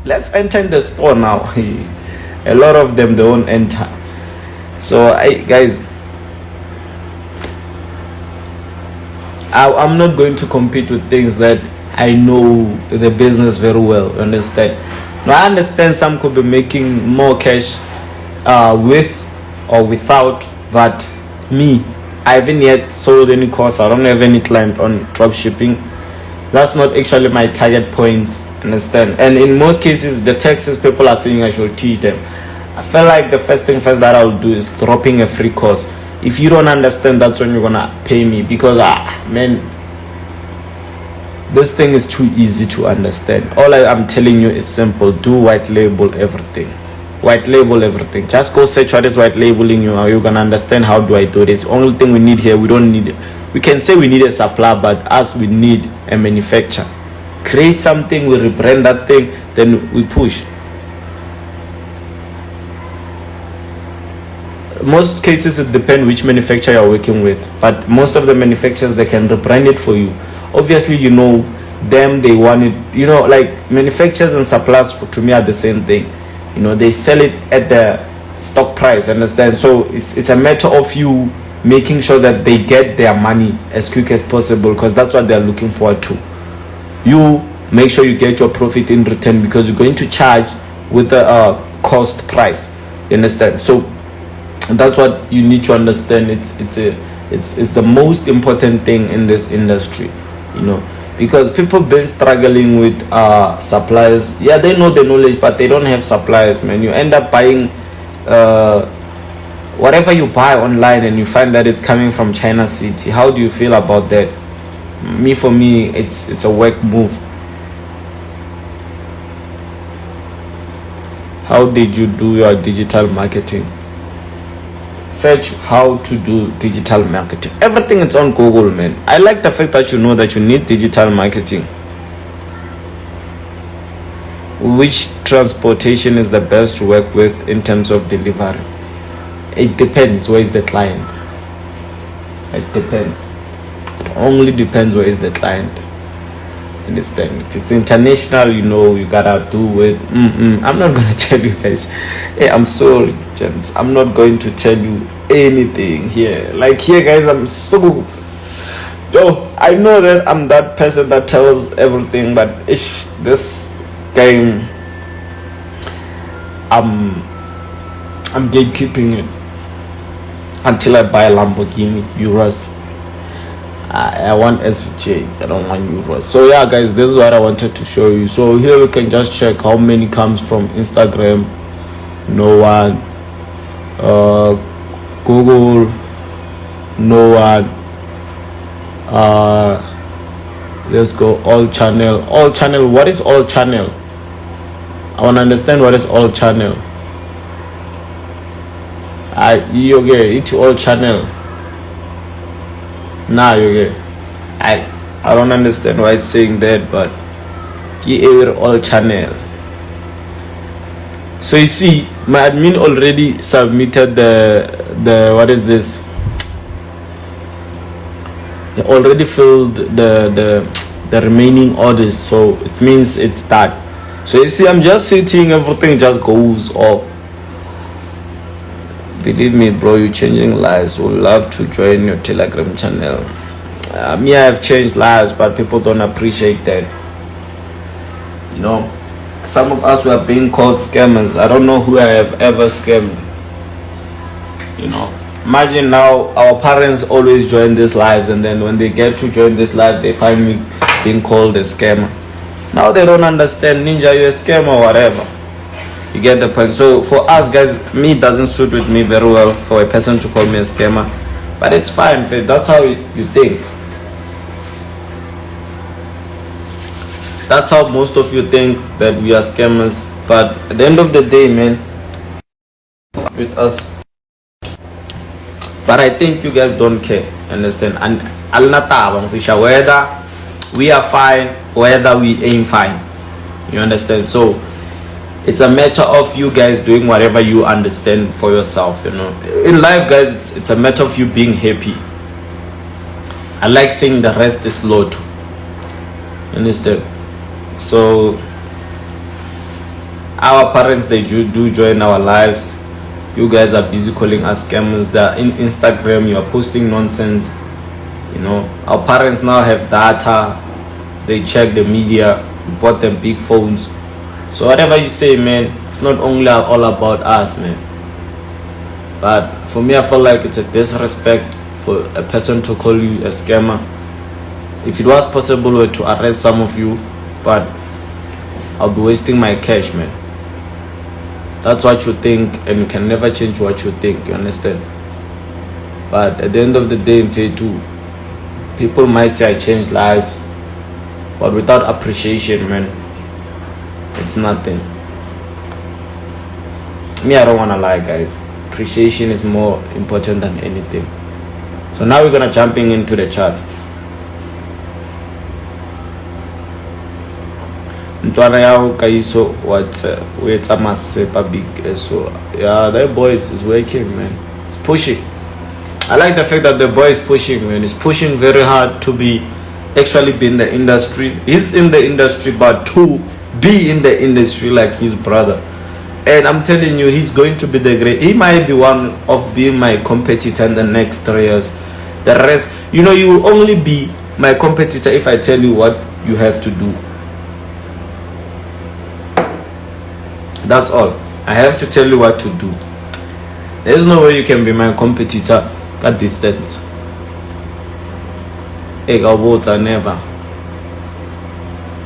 let's enter in the store now. A lot of them, they won't enter. So guys, I'm not going to compete with things that I know the business very well. Understand? Now I understand some could be making more cash with or without, but me, I haven't yet sold any course. I don't have any client on dropshipping. That's not actually my target point. Understand? And in most cases, the taxes people are saying I should teach them. I feel like the first thing first that I'll do is dropping a free course. If you don't understand, that's when you're gonna pay me, because man, this thing is too easy to understand. All I'm telling you is simple. Do white label everything. White label everything. Just go search what is white labeling. You're gonna understand how do I do this. Only thing we need here, we don't need, we can say we need a supplier, but us, we need a manufacturer. Create something, we rebrand that thing, then we push. Most cases it depends which manufacturer you're working with, but most of the manufacturers, they can rebrand it for you. Obviously, you know them, they want it, you know, like manufacturers and suppliers to me are the same thing. You know, they sell it at the stock price, understand? So it's a matter of you making sure that they get their money as quick as possible, because that's what they're looking forward to. You make sure you get your profit in return, because you're going to charge with the cost price, you understand? So that's what you need to understand. It's the most important thing in this industry, you know, because people been struggling with suppliers. Yeah, they know the knowledge, but they don't have suppliers, man. You end up buying whatever you buy online, and you find that it's coming from China City. How do you feel about that? For me, it's a work move. How did you do your digital marketing? Search how to do digital marketing. Everything is on Google, man. I like the fact that you know that you need digital marketing. Which transportation is the best to work with in terms of delivery? It depends. Where is the client? It depends. It only depends where is the client. Understand? If it's international, you know, you gotta do it. I'm not gonna tell you guys. Hey, I'm sorry, gents. I'm not going to tell you anything here. Like here, guys, I'm so. Yo, I know that I'm that person that tells everything, but this game, I'm gatekeeping it until I buy a Lamborghini Euros. I want SVJ, I don't want Euros. So yeah, guys, this is what I wanted to show you. So here we can just check how many comes from Instagram. No one. Google. No one. Let's go all channel. All channel. What is all channel? I want to understand what is all channel. Okay, it's all channel. Nah, okay. I don't understand why it's saying that, but all channel. So you see, my admin already submitted the what is this? They already filled the remaining orders, so it means it's done. So you see, I'm just sitting, everything just goes off. Believe me, bro, you're changing lives. Would love to join your Telegram channel. Me, I have changed lives, but people don't appreciate that. You know, some of us were being called scammers. I don't know who I have ever scammed. You know, imagine now our parents always join these lives, and then when they get to join this live, they find me being called a scammer. Now they don't understand, ninja, you're a scammer or whatever. You get the point. So for us guys, it doesn't suit with me very well for a person to call me a scammer, but it's fine. That's how you think. That's how most of you think, that we are scammers. But at the end of the day, man, with us. But I think you guys don't care. Understand? And whether we are fine, whether we ain't fine. You understand? So it's a matter of you guys doing whatever you understand for yourself, you know. In life, guys, it's a matter of you being happy. I like saying the rest is Lord. Understand? So Our parents, they do join our lives. You guys are busy calling us scammers. That in Instagram you are posting nonsense. You know, our parents now have data. They check the media. We bought them big phones. So whatever you say, man, it's not only all about us, man. But for me, I feel like it's a disrespect for a person to call you a scammer. If it was possible to arrest some of you, but I'll be wasting my cash, man. That's what you think, and you can never change what you think, you understand? But at the end of the day, in too, people might say I changed lives, but without appreciation, man, it's nothing. Me, I don't want to lie, guys. Appreciation is more important than anything. So now we're gonna jumping into the chart. Ntwana yao kaiso what it's a massive big, so yeah, that boy is working, man. It's pushing. I like the fact that the boy is pushing, man. He's pushing very hard to be actually be in the industry. He's in the industry, but to be in the industry like his brother. And I'm telling you, he's going to be the great. He might be one of being my competitor in the next 3 years. The rest, you know, you will only be my competitor if I tell you what you have to do. That's all. I have to tell you what to do. There's no way you can be my competitor at distance. Hey, votes are never.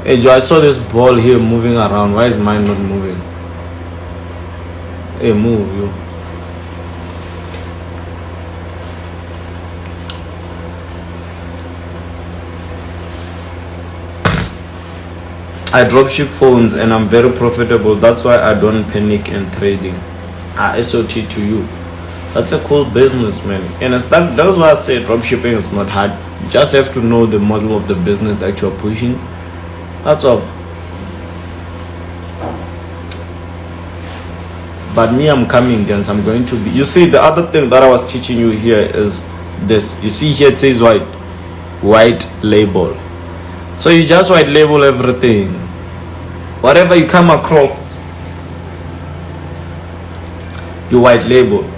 Hey, Joe, I saw this ball here moving around. Why is mine not moving? Hey, move, you. I dropship phones and I'm very profitable. That's why I don't panic in trading. I SOT to you. That's a cool business, man. And that's why I say dropshipping is not hard. You just have to know the model of the business that you're pushing. That's all. But me, I'm coming, guys. I'm going to be. You see, the other thing that I was teaching you here is this. You see here it says white label. So you just white label everything. Whatever you come across, you white label.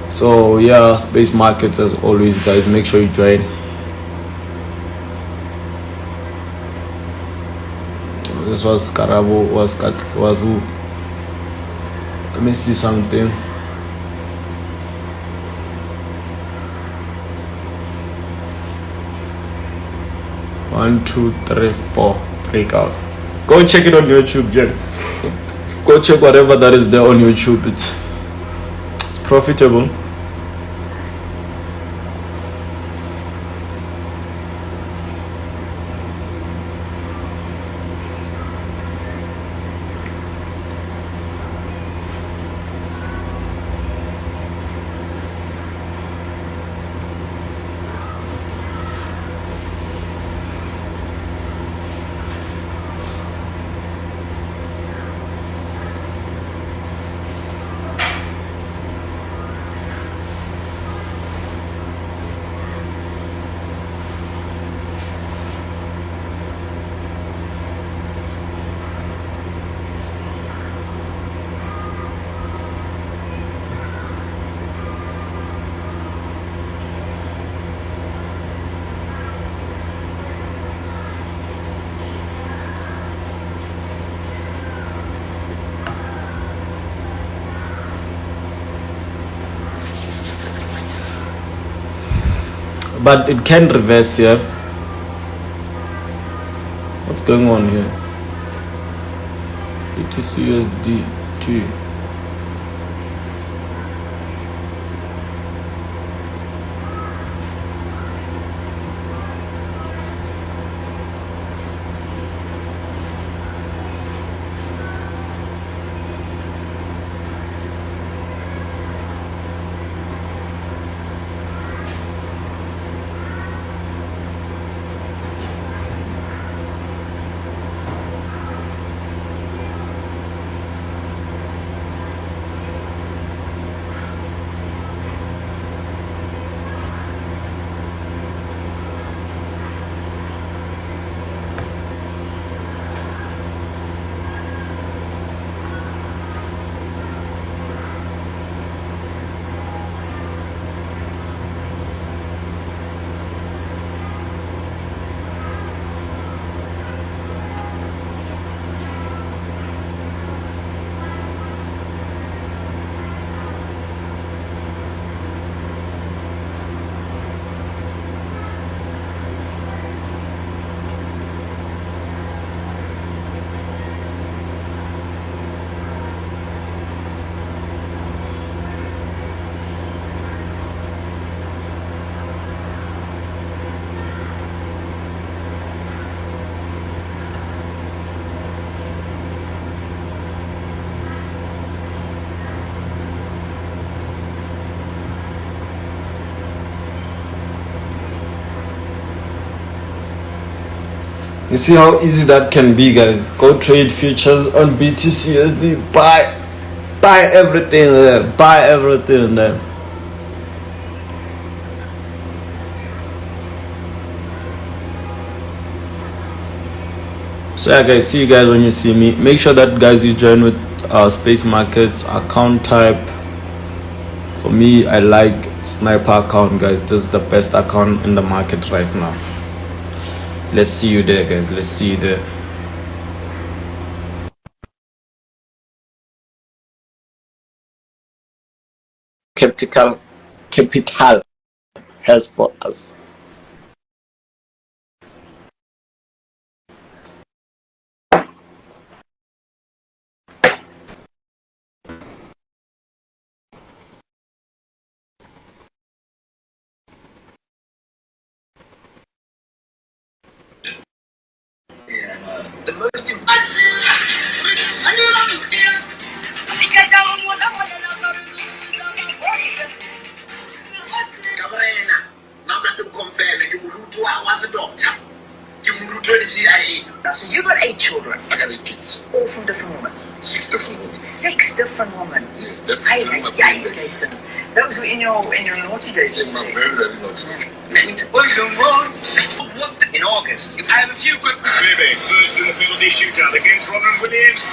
So yeah, space markets as always, guys. Make sure you join. This was Karabo, was who? Let me see something. 1, 2, 3, 4 breakout. Go check it on YouTube, James. Go check whatever that is there on YouTube. It's profitable. But it can reverse here. What's going on here? USD. You see how easy that can be, guys. Go trade futures on BTCUSD. Buy everything there. Buy everything there. So yeah, guys, see you guys when you see me. Make sure that, guys, you join with Space Markets account type. For me, I like Sniper account, guys. This is the best account in the market right now. Let's see you there, guys. Let's see you there. Capital has for us. The most Now, so you got 8 children. I got 8 kids. All from different women. 6 different women. 6 different women. Yes, that's Jason. Those were in your naughty days. Yes, my very, very naughty days. Let me in August. I have a few quick. Maybe first in the penalty shootout against Robin Williams.